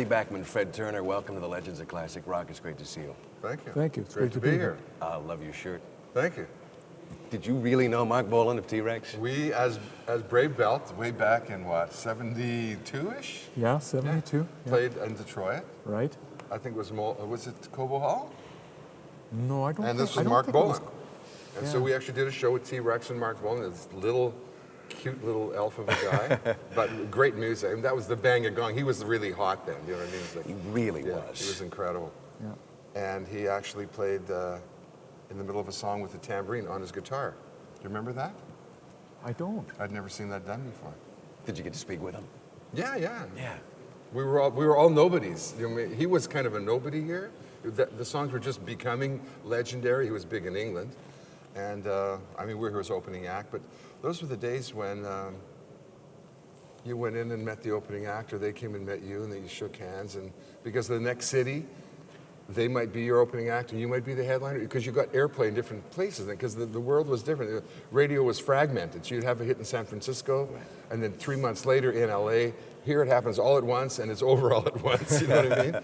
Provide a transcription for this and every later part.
Bachman, Fred Turner, welcome to the Legends of Classic Rock. It's great to see you. Thank you. Thank you. It's great to be here. I love your shirt. Thank you. Did you really know Mark Bolan of T-Rex? We, as Brave Belt, way back in what, 72-ish? Yeah, 72. Yeah. Played in Detroit. Right. I think it was it Cobo Hall? No, I don't And think, this I was don't Mark think it was- Bolan. And so we actually did a show with T-Rex and Mark Bolan, this little, cute little elf of a guy, but great music. I mean, that was the Bang a Gong. He was really hot then, you know what I mean? It was He like, really yeah, was. he was incredible. Yeah. And he actually played in the middle of a song with the tambourine on his guitar. Do you remember that? I don't. I'd never seen that done before. Did you get to speak with him? Yeah. Yeah. We were all nobodies. You know, he was kind of a nobody here. The songs were just becoming legendary. He was big in England, and I mean, we were his opening act. But those were the days when you went in and met the opening act, or they came and met you, and then you shook hands. And because the next city, they might be your opening act, and you might be the headliner, because you got airplay in different places. Because the world was different. The radio was fragmented. So you'd have a hit in San Francisco, and then 3 months later in LA. Here it happens all at once, and it's over all at once. You know what I mean?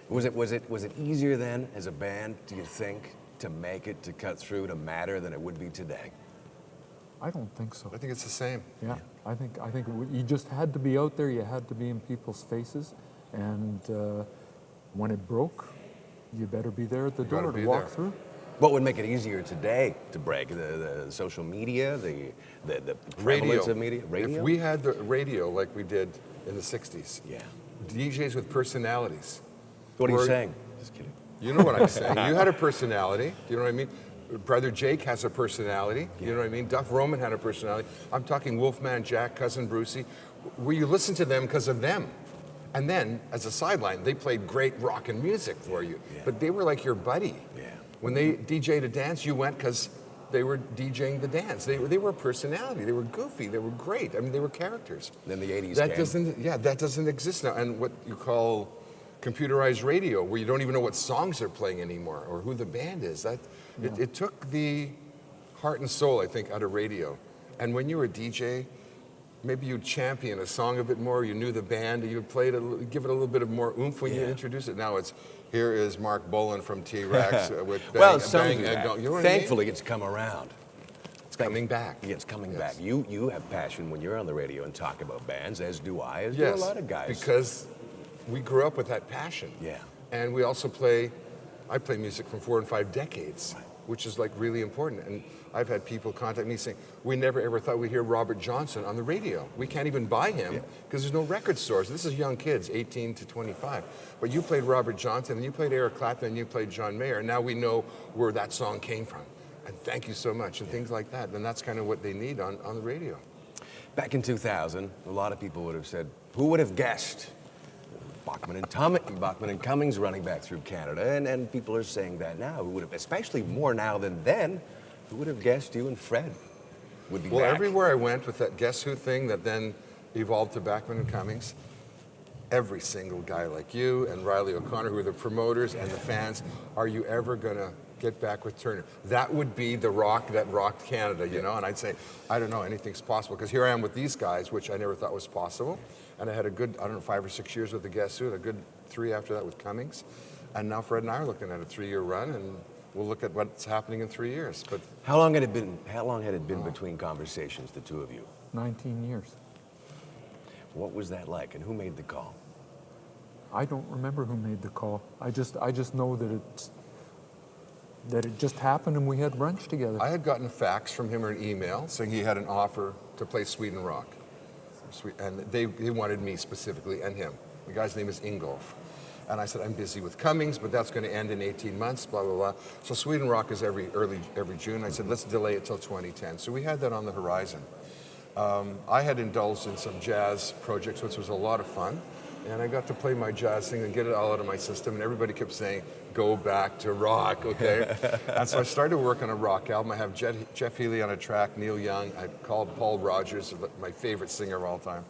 Was it easier then as a band, do you think, to make it, to cut through, to matter than it would be today? I don't think so. I think it's the same. Yeah, I think you just had to be out there. You had to be in people's faces, and when it broke, you better be there at the door to walk through. What would make it easier today to break? The social media, the prevalence of media? Radio? If we had the radio like we did in the 60s, Yeah. DJs with personalities. What are you Or- saying? Just kidding. You know what I'm saying. You had a personality. Do you know what I mean? Brother Jake has a personality. You know what I mean? Duff Roman had a personality. I'm talking Wolfman Jack, Cousin Brucey. Where you listen to them because of them. And then, as a sideline, they played great rock and music for you. Yeah. But they were like your buddy. Yeah. When they DJ'd a dance, you went because they were DJing the dance. They were a personality. They were goofy. They were great. I mean, they were characters. Then the 80s That came. that doesn't exist now. And what you call computerized radio, where you don't even know what songs they're playing anymore or who the band is. It took the heart and soul, I think, out of radio. And when you were a DJ, maybe you'd champion a song a bit more. You knew the band. You'd play it, give it a little bit of more oomph when you introduce it. Now it's, here is Mark Bolan from T-Rex with Bang, Bang and Gong. You know what thankfully, I mean? it's come around. It's coming back. Yeah, it's coming Yes. back. You have passion when you're on the radio and talk about bands, as do I, as do a lot of guys. Because we grew up with that passion. Yeah. And we also I play music from 4 and 5 decades, which is like really important. And I've had people contact me saying, we never ever thought we'd hear Robert Johnson on the radio. We can't even buy him because there's no record stores. This is young kids, 18 to 25. But you played Robert Johnson, and you played Eric Clapton, and you played John Mayer. And now we know where that song came from. And thank you so much, and things like that. And that's kind of what they need on the radio. Back in 2000, a lot of people would have said, who would have guessed Bachman and Cummings running back through Canada? And people are saying that now. Who would have, especially more now than then, who would have guessed you and Fred would be Well, back? everywhere I went with that Guess Who thing that then evolved to Bachman and Cummings, every single guy like you and Riley O'Connor, who are the promoters and the fans, are you ever going to get back with Turner? That would be the rock that rocked Canada, you know? And I'd say, I don't know, anything's possible. Because here I am with these guys, which I never thought was possible. And I had a good, 5 or 6 years with the Guess Who, and a good 3 after that with Cummings. And now Fred and I are looking at a 3-year run, and we'll look at what's happening in 3 years. But How long had it been between conversations, the two of you? 19 years. What was that like, and who made the call? I don't remember who made the call. I just know that it just happened, and we had brunch together. I had gotten a fax from him or an email saying he had an offer to play Sweden Rock. And they wanted me specifically and him. The guy's name is Ingolf. And I said, I'm busy with Cummings, but that's going to end in 18 months, blah, blah, blah. So Sweden Rock is every June. I said, let's delay it till 2010. So we had that on the horizon. I had indulged in some jazz projects, which was a lot of fun. And I got to play my jazz thing and get it all out of my system. And everybody kept saying, go back to rock, okay? And so I started to work on a rock album. I have Jeff Healey on a track, Neil Young. I called Paul Rogers, my favorite singer of all time.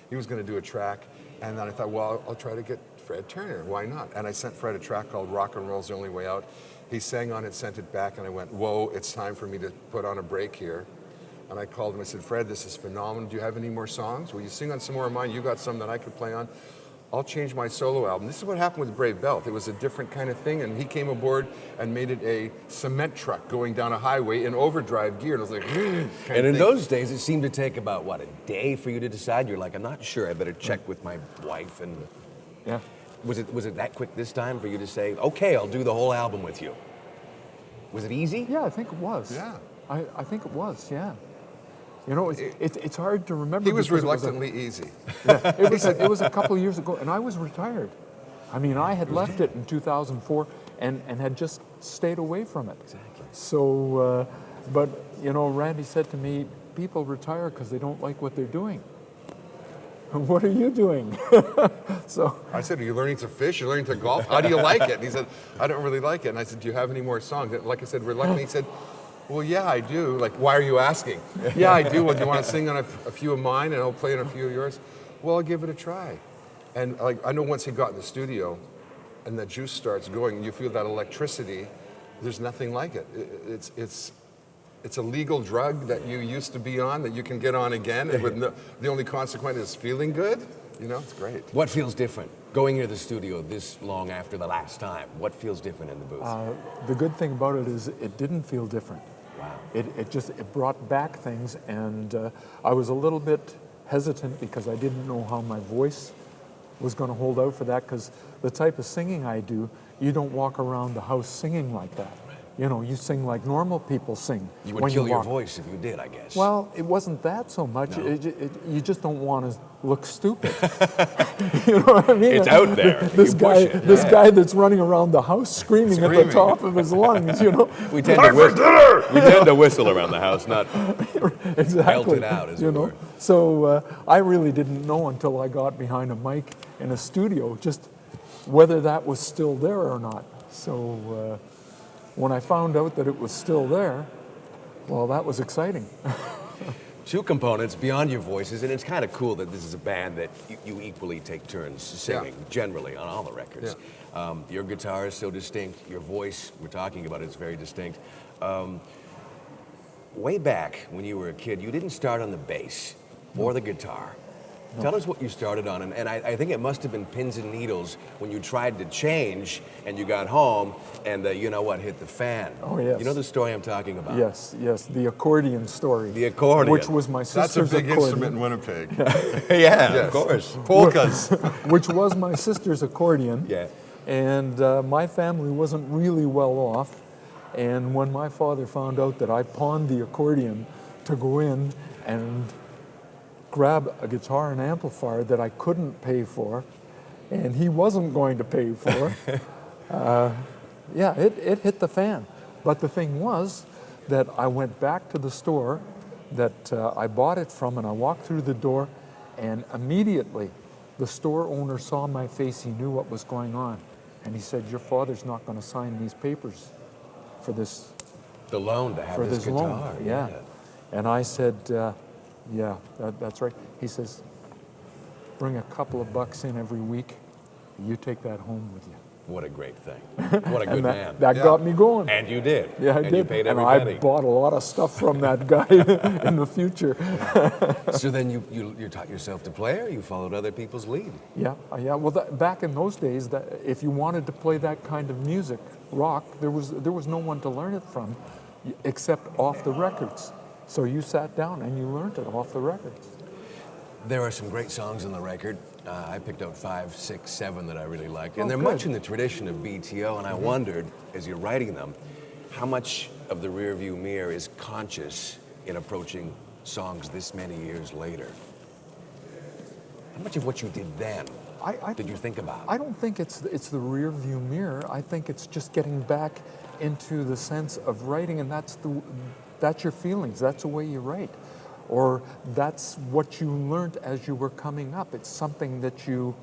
He was going to do a track. And then I thought, well, I'll try to get Fred Turner. Why not? And I sent Fred a track called Rock and Roll's the Only Way Out. He sang on it, sent it back, and I went, whoa, it's time for me to put on a break here. And I called him. I said, Fred, this is phenomenal. Do you have any more songs? Will you sing on some more of mine? You got some that I could play on. I'll change my solo album. This is what happened with Brave Belt. It was a different kind of thing, and he came aboard and made it a cement truck going down a highway in overdrive gear. And I was like, And in those days, it seemed to take about, what, a day for you to decide? You're like, I'm not sure, I better check with my wife. And Yeah. was it that quick this time for you to say, okay, I'll do the whole album with you? Was it easy? Yeah, I think it was. Yeah. I think it was, yeah. You know, it's hard to remember. He was because reluctantly easy. it was a couple of years ago, and I was retired. I mean, I had left it in 2004 and had just stayed away from it. Exactly. So, but, you know, Randy said to me, people retire because they don't like what they're doing. What are you doing? So I said, are you learning to fish? You're learning to golf? How do you like it? And he said, I don't really like it. And I said, do you have any more songs? And like I said, reluctantly, he said, well, yeah, I do. Like, why are you asking? Yeah, I do. Well, do you want to sing on a few of mine and I'll play on a few of yours? Well, I'll give it a try. And like, I know once he got in the studio and the juice starts going and you feel that electricity, there's nothing like it. It's a legal drug that you used to be on that you can get on again. And with the only consequence is feeling good. You know, it's great. What feels different? Going into the studio this long after the last time, what feels different in the booth? the good thing about it is it didn't feel different. Wow. It brought back things, and I was a little bit hesitant because I didn't know how my voice was going to hold out for that, because the type of singing I do, you don't walk around the house singing like that. You know, you sing like normal people sing. You would when kill your walk. voice if you did, I guess. Well, it wasn't that so much. No. You just don't want to look stupid. You know what I mean? It's out there. This You guy, push it. this Yeah. guy that's running around the house screaming at the top of his lungs. You know, We tend to whistle. We tend to whistle around the house, not exactly. belt it out, as you it know. were. So I really didn't know until I got behind a mic in a studio just whether that was still there or not. So when I found out that it was still there, well, that was exciting. Two components beyond your voices, and it's kind of cool that this is a band that you equally take turns singing, generally, on all the records. Yeah. Your guitar is so distinct, your voice, we're talking about it, is very distinct. Way back when you were a kid, you didn't start on the bass or the guitar. No. Tell us what you started on, and I think it must have been pins and needles when you tried to change and you got home and you know what, hit the fan. Oh, yes. You know the story I'm talking about? Yes, the accordion story. The accordion. Which was my sister's That's a big accordion. instrument in Winnipeg. Yeah, Yes. of course. Polkas. Which was my sister's accordion. Yeah. And my family wasn't really well off. And when my father found out that I pawned the accordion to go in and grab a guitar and amplifier that I couldn't pay for, and he wasn't going to pay for, yeah, it hit the fan. But the thing was that I went back to the store that I bought it from, and I walked through the door, and immediately the store owner saw my face. He knew what was going on, and he said, "Your father's not going to sign these papers for this." The loan to have For this this guitar. loan, yeah. And I said, yeah, that's right. He says, bring a couple of bucks in every week. You take that home with you. What a great thing. What a good And man. that got me going. And you did. Yeah, I and did. you paid and every I penny. bought a lot of stuff from that guy in the future. So then you taught yourself to play, or you followed other people's lead? Yeah. Well, back in those days, that if you wanted to play that kind of music, rock, there was no one to learn it from, except off the records. So you sat down and you learned it off the records. There are some great songs on the record. I picked out 5, 6, 7 that I really liked. Oh, And they're good. much in the tradition of BTO, and I wondered, as you're writing them, how much of the rearview mirror is conscious in approaching songs this many years later? How much of what you did then did you think about? I don't think it's the rear view mirror. I think it's just getting back into the sense of writing, and that's your feelings. That's the way you write, or that's what you learned as you were coming up. It's something that you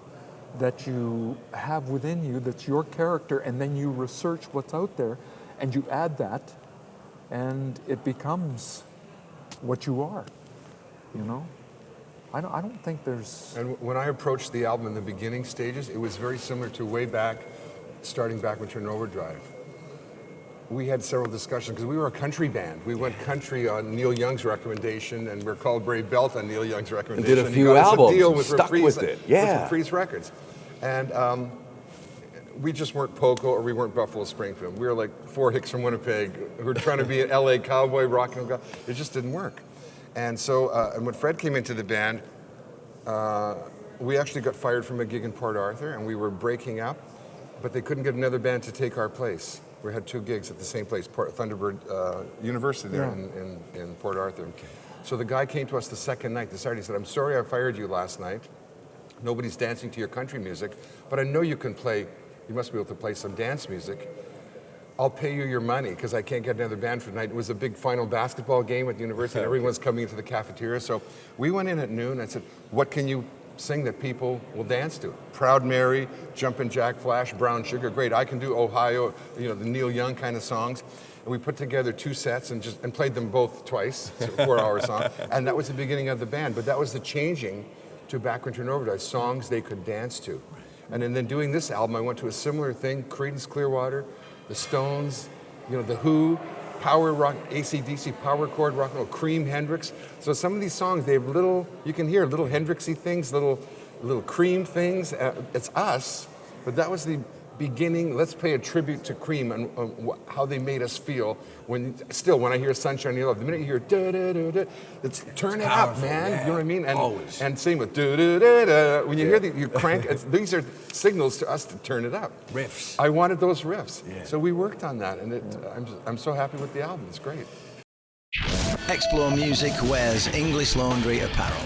have within you. That's your character, and then you research what's out there, and you add that, and it becomes what you are. You know. I don't think there's... And when I approached the album in the beginning stages, it was very similar to way back, starting Bachman Turner Overdrive. We had several discussions, because we were a country band. We went country on Neil Young's recommendation, and we're called Brave Belt on Neil Young's recommendation. did a He few got us albums, a deal with stuck Reprise, with it. Yeah. with Reprise Records. And we just weren't Poco or we weren't Buffalo Springfield. We were like 4 hicks from Winnipeg who were trying to be an LA cowboy, rock and roll guy. It just didn't work. And so, and when Fred came into the band, we actually got fired from a gig in Port Arthur, and we were breaking up, but they couldn't get another band to take our place. We had 2 gigs at the same place, Thunderbird University there in Port Arthur. Okay. So the guy came to us the second night, the Saturday, he said, I'm sorry I fired you last night. Nobody's dancing to your country music, but I know you can play, you must be able to play some dance music. I'll pay you your money because I can't get another band for tonight. It was a big final basketball game at the university and everyone was coming into the cafeteria. So we went in at noon and I said, what can you sing that people will dance to? Proud Mary, Jumpin' Jack Flash, Brown Sugar, great. I can do Ohio, you know, the Neil Young kind of songs. And we put together 2 sets and played them both twice, so 4-hour song. And that was the beginning of the band. But that was the changing to Bachman Turner Overdrive, songs they could dance to. And then doing this album, I went to a similar thing, Creedence Clearwater, the Stones, you know, the Who, power rock, AC/DC, power chord rock and roll, Cream, Hendrix. So some of these songs, they have little, you can hear little Hendrixy things, little Cream things. It's us, but that was the beginning. Let's pay a tribute to Cream and how they made us feel. When I hear Sunshine in Your Love, the minute you hear da da da da, it's turn it up, man. Yeah. You know what I mean? And always. And same with da da da da. When you hear you crank, these are signals to us to turn it up. Riffs. I wanted those riffs, yeah. So we worked on that, and I'm so happy with the album. It's great. Explore Music wears English Laundry apparel.